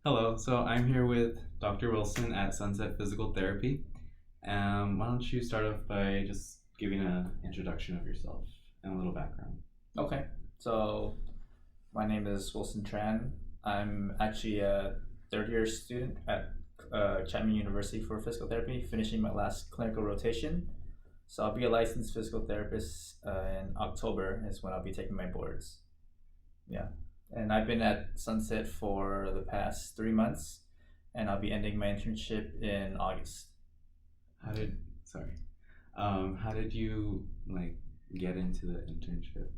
Hello, so I'm here with Dr. Wilson at Sunset Physical Therapy. Why don't you start off by just giving an introduction of yourself and a little background? Okay, so my name is Wilson Tran. I'm actually a third year student at Chapman University for physical therapy, finishing my last clinical rotation. So I'll be a licensed physical therapist in October is when I'll be taking my boards. Yeah, and I've been at Sunset for the past 3 months, and I'll be ending my internship in August. How did sorry, how did you get into the internship?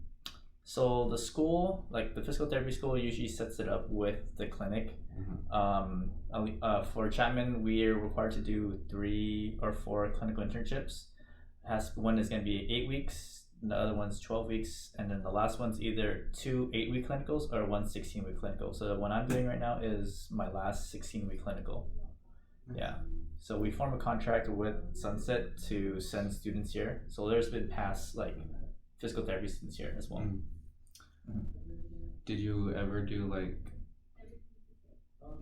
So the school, like the physical therapy school, usually sets it up with the clinic. For Chapman, we are required to do 3 or 4 clinical internships. One is going to be 8 weeks, the other one's 12 weeks, and then the last one's either 2 8-week clinicals or one 16-week clinical. So the one I'm doing right now is my last 16-week clinical. Yeah. So we form a contract with Sunset to send students here. So there's been past physical therapy students here as well. Did you ever do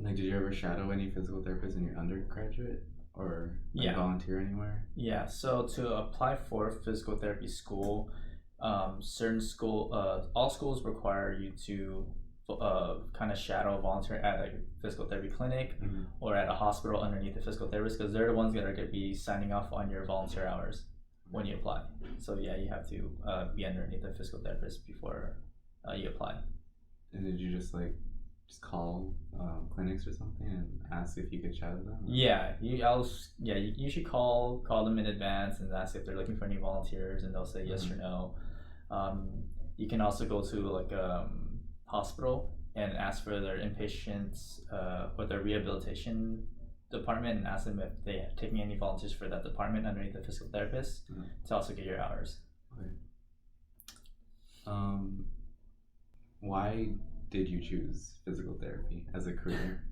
did you ever shadow any physical therapists in your undergraduate or Yeah. volunteer anywhere? Yeah, so to apply for physical therapy school, all schools require you to kind of shadow volunteer at a physical therapy clinic or at a hospital underneath the physical therapist, because they're the ones that are going to be signing off on your volunteer hours when you apply. So yeah, you have to be underneath the physical therapist before you apply. And did you just call clinics or something and ask if you could shadow them? You should call them in advance and ask if they're looking for any volunteers, and they'll say yes or no. You can also go to hospital and ask for their inpatients or their rehabilitation department and ask them if they're taking any volunteers for that department underneath the physical therapist to also get your hours. Okay. Why did you choose physical therapy as a career?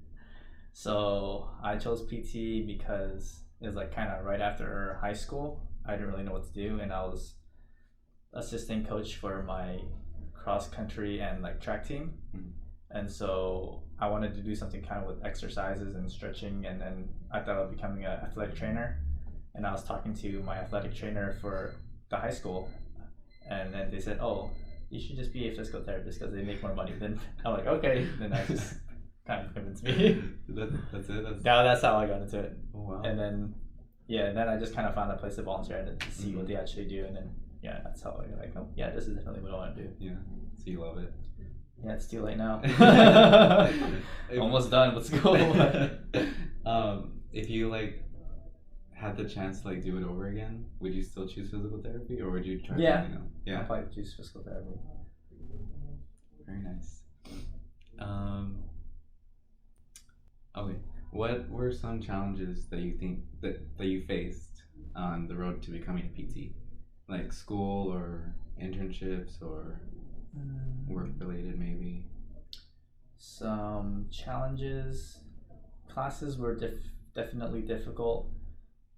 So I chose PT because it was kind of right after high school. I didn't really know what to do, and I was assistant coach for my cross country and track team. And so I wanted to do something kind of with exercises and stretching, and then I thought of becoming an athletic trainer. And I was talking to my athletic trainer for the high school, and then they said, "Oh, you should just be a physical therapist because they make more money." Then I'm like, okay. Then I just kind of convinced me. That's it. That's how I got into it. Oh, wow. And then I just kind of found a place to volunteer and to see what they actually do, and then that's how I got oh yeah, this is definitely what I want to do. Yeah. So you love it. Yeah, it's too late now. Almost done with school. If you had the chance to do it over again, would you still choose physical therapy, or would you try something else? Yeah, I'll probably choose physical therapy. Very nice. Okay, what were some challenges that you think that you faced on the road to becoming a PT, like school or internships or work related maybe? Some challenges. Classes were definitely difficult.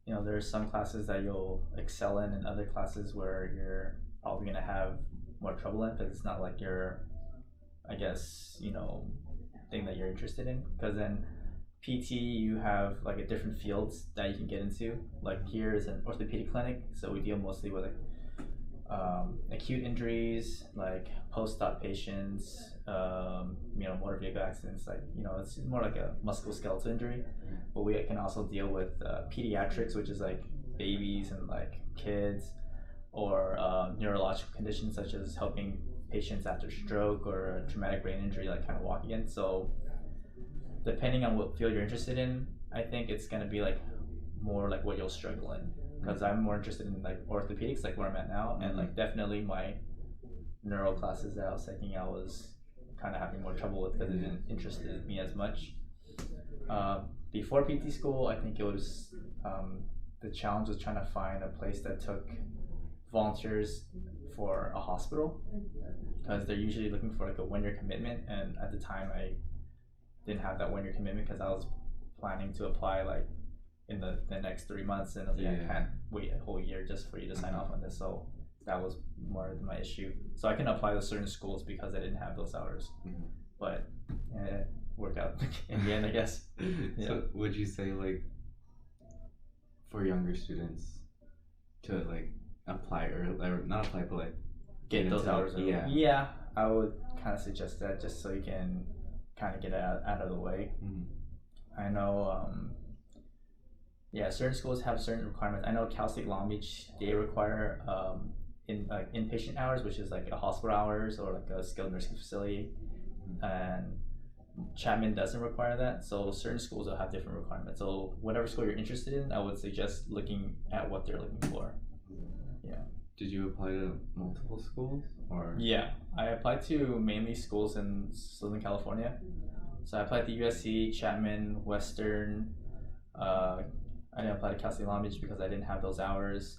There's some classes that you'll excel in, and other classes where you're probably gonna have more trouble in because it's not like your, I guess, thing that you're interested in. Because then PT, you have a different fields that you can get into. Like here is an orthopedic clinic, so we deal mostly with acute injuries, like post-op patients, motor vehicle accidents. It's more like a musculoskeletal injury. But we can also deal with pediatrics, which is babies and kids, or neurological conditions such as helping patients after stroke or a traumatic brain injury, kind of walk again. So depending on what field you're interested in, I think it's gonna be more what you'll struggle in. Because I'm more interested in orthopedics, where I'm at now, and definitely my neuro classes that I was taking, I was kind of having more trouble with because it didn't interest me as much. Before PT school, I think it was the challenge was trying to find a place that took volunteers for a hospital, because they're usually looking for a 1-year commitment, and at the time I didn't have that 1-year commitment because I was planning to apply in the next 3 months, and I was I can't wait a whole year just for you to sign off on this. So that was more of my issue. So I can apply to certain schools because I didn't have those hours, but it worked work out in the end, I guess. Yeah. So would you say like for younger students to like apply or not apply but like Get those into hours. yeah. Yeah, I would kind of suggest that just so you can kind of get it out of the way. Mhm. I know, yeah, certain schools have certain requirements. I know Cal State Long Beach, they require inpatient hours, which is like a hospital hours or like a skilled nursing facility, and Chapman doesn't require that. So certain schools will have different requirements. So whatever school you're interested in, I would suggest looking at what they're looking for. Yeah. Did you apply to multiple schools or? Yeah, I applied to mainly schools in Southern California. So I applied to USC, Chapman, Western. I didn't apply to Cal State Long Beach because I didn't have those hours.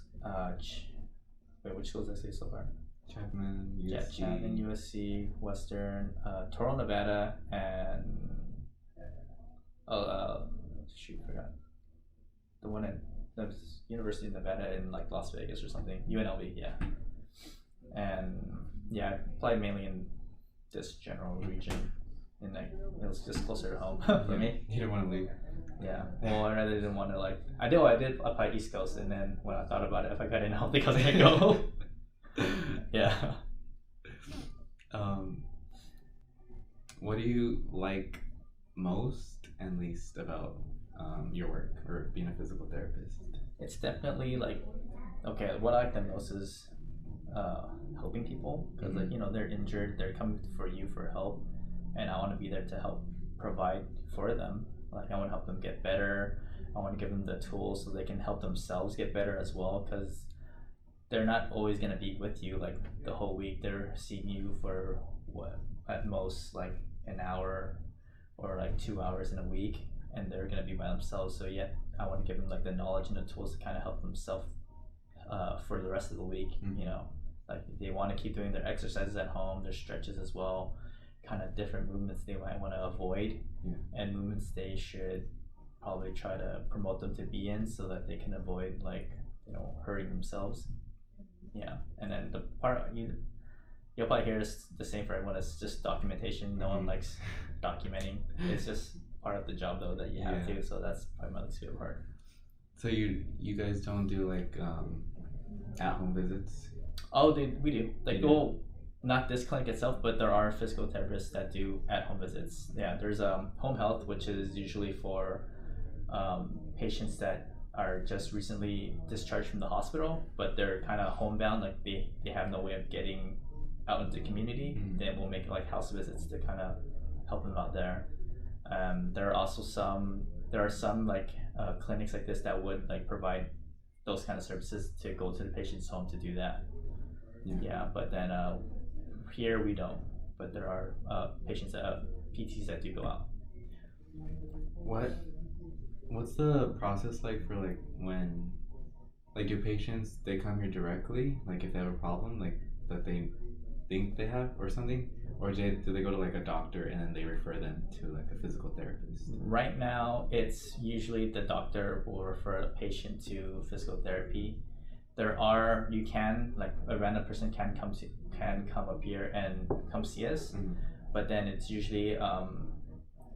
Wait, which schools did I say so far? Chapman, USC. Yeah, Chapman, USC, Western, Toronto, Nevada, and shoot, forgot the one in the University of Nevada in like Las Vegas or something. UNLV, yeah. And yeah, I applied mainly in this general region, and like it was just closer to home for me. You didn't want to leave. Yeah. Well, I really didn't want to like. I did apply East Coast, and then when I thought about it, if I got in, I don't think I was gonna go. Yeah. What do you like most and least about your work or being a physical therapist? It's definitely like, okay, what I like the most is helping people because like they're injured, they're coming for you for help, and I want to be there to help provide for them. Like I want to help them get better. I want to give them the tools so they can help themselves get better as well because they're not always going to be with you like the whole week. They're seeing you for what at most like an hour or like 2 hours in a week, and they're going to be by themselves. So yeah, I want to give them like the knowledge and the tools to kind of help themselves for the rest of the week. Like they want to keep doing their exercises at home, their stretches as well, kind of different movements they might want to avoid, and movements they should probably try to promote them to be in so that they can avoid like hurting themselves. Yeah, and then the part you'll probably hear is the same for everyone. It's just documentation. No one likes documenting. It's just part of the job though that you have to. So that's probably my least favorite part. So you guys don't do like at-home visits? Oh, we do. Like, well, not this clinic itself, but there are physical therapists that do at-home visits. Yeah, there's home health, which is usually for patients that are just recently discharged from the hospital, but they're kind of homebound, like they have no way of getting out into the community. Then we'll make like house visits to kind of help them out there. There are some like clinics like this that would like provide those kind of services to go to the patient's home to do that. Yeah, but then here we don't. But there are PTs that do go out. What's the process like for like when like your patients they come here directly, like if they have a problem like that they think they have or something, or do they go to like a doctor and then they refer them to like a physical therapist? Right now it's usually the doctor will refer a patient to physical therapy. You can like a random person can come up here and come see us, but then it's usually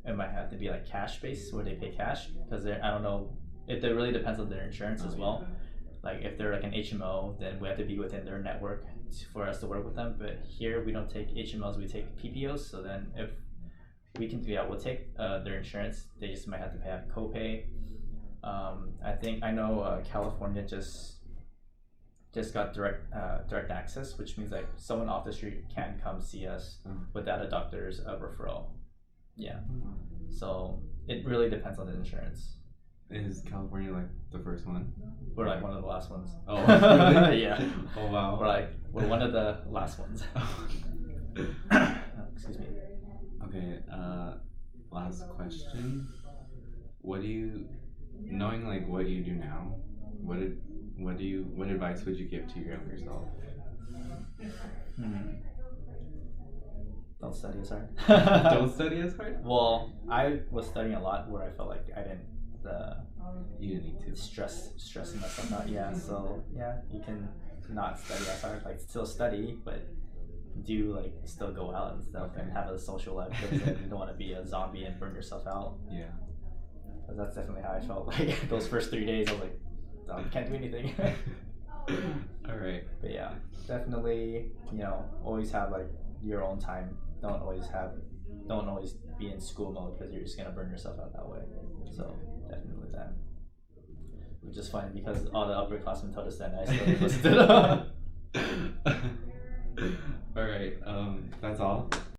it might have to be like cash based where they pay cash because I don't know, it really depends on their insurance as well. Like if they're like an HMO, then we have to be within their network for us to work with them. But here we don't take HMOs, we take PPOs. So then if we can we'll take their insurance. They just might have to pay a copay. I know California just got direct access, which means like someone off the street can come see us without a doctor's referral. Yeah. So it really depends on the insurance. Is California like the first one? We're like one of the last ones. Oh, really? Yeah. Oh, wow. We're one of the last ones. Excuse me. Okay, last question. Knowing like what you do now, what advice would you give to your younger self? Don't study as hard. Don't study as hard? Well, I was studying a lot where I felt like I didn't you didn't need to stressing myself out. Yeah, so yeah, you can not study as hard, like still study, but do like still go out and stuff and Okay. have a social life because you don't want to be a zombie and burn yourself out. Yeah. 'Cause that's definitely how I felt. Like those first 3 days, I was like, can't do anything. All right. But yeah, definitely, always have like your own time. Don't always be in school mode because you're just gonna burn yourself out that way. So definitely that. Which is funny because all the upperclassmen told us that, and I still didn't listen to them. All right. That's all.